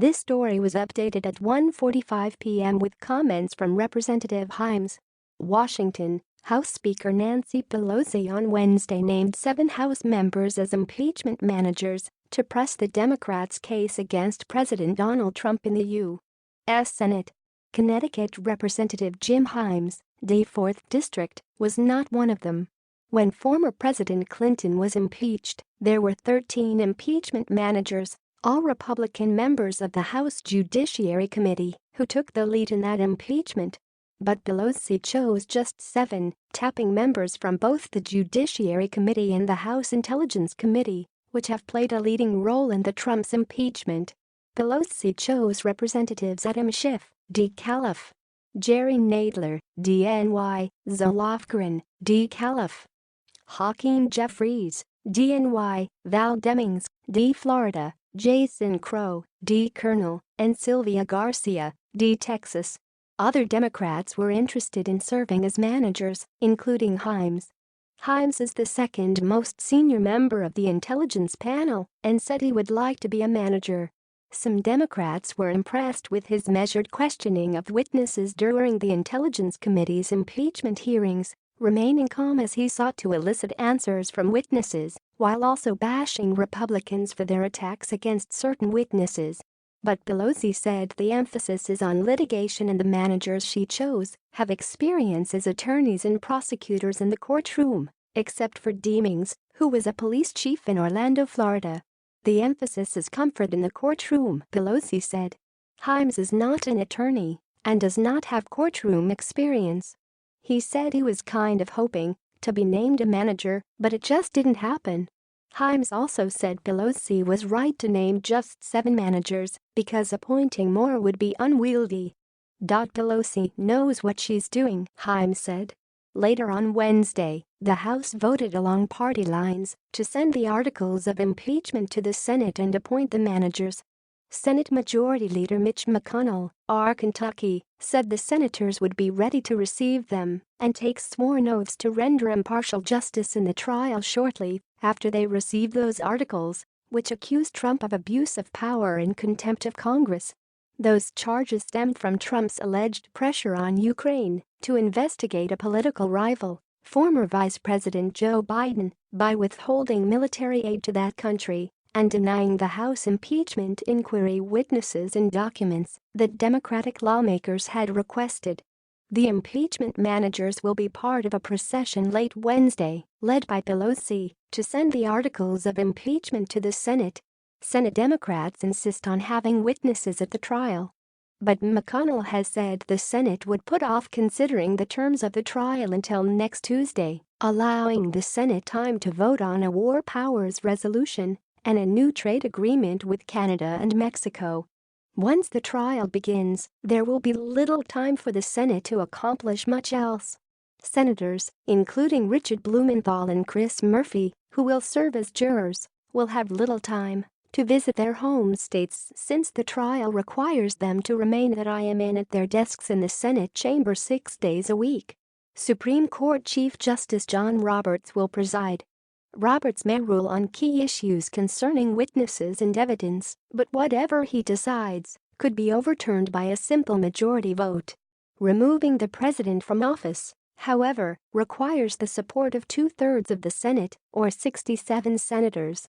This story was updated at 1:45 p.m. with comments from Representative Himes. Washington, House Speaker Nancy Pelosi on Wednesday named 7 House members as impeachment managers to press the Democrats' case against President Donald Trump in the U.S. Senate. Connecticut Representative Jim Himes, D. 4th District, was not one of them. When former President Clinton was impeached, there were 13 impeachment managers, all Republican members of the House Judiciary Committee, who took the lead in that impeachment. But Pelosi chose just 7, tapping members from both the Judiciary Committee and the House Intelligence Committee, which have played a leading role in the Trump's impeachment. Pelosi chose Representatives Adam Schiff, D. Califf, Jerry Nadler, DNY, Zoe Lofgren, D. Califf, Hakeem Jeffries, DNY, Val Demings, D. Florida, Jason Crow, D. Colonel, and Sylvia Garcia, D. Texas. Other Democrats were interested in serving as managers, including Himes. Himes is the second most senior member of the intelligence panel and said he would like to be a manager. Some Democrats were impressed with his measured questioning of witnesses during the Intelligence Committee's impeachment hearings, remaining calm as he sought to elicit answers from witnesses, while also bashing Republicans for their attacks against certain witnesses. But Pelosi said the emphasis is on litigation and the managers she chose have experience as attorneys and prosecutors in the courtroom, except for Demings, who was a police chief in Orlando, Florida. The emphasis is comfort in the courtroom, Pelosi said. Himes is not an attorney and does not have courtroom experience. He said he was kind of hoping to be named a manager, but it just didn't happen. Himes also said Pelosi was right to name just 7 managers because appointing more would be unwieldy. Pelosi knows what she's doing, Himes said. Later on Wednesday, the House voted along party lines to send the articles of impeachment to the Senate and appoint the managers. Senate Majority Leader Mitch McConnell, R. Kentucky, said the senators would be ready to receive them and take sworn oaths to render impartial justice in the trial shortly after they received those articles, which accused Trump of abuse of power and contempt of Congress. Those charges stemmed from Trump's alleged pressure on Ukraine to investigate a political rival, former Vice President Joe Biden, by withholding military aid to that country and denying the House impeachment inquiry witnesses and documents that Democratic lawmakers had requested. The impeachment managers will be part of a procession late Wednesday, led by Pelosi, to send the articles of impeachment to the Senate. Senate Democrats insist on having witnesses at the trial. But McConnell has said the Senate would put off considering the terms of the trial until next Tuesday, allowing the Senate time to vote on a war powers resolution and a new trade agreement with Canada and Mexico. Once the trial begins, there will be little time for the Senate to accomplish much else. Senators, including Richard Blumenthal and Chris Murphy, who will serve as jurors, will have little time to visit their home states since the trial requires them to remain at their desks in the Senate chamber 6 days a week. Supreme Court Chief Justice John Roberts will preside. Roberts may rule on key issues concerning witnesses and evidence, but whatever he decides could be overturned by a simple majority vote. Removing the president from office, however, requires the support of 2/3 of the Senate, or 67 senators.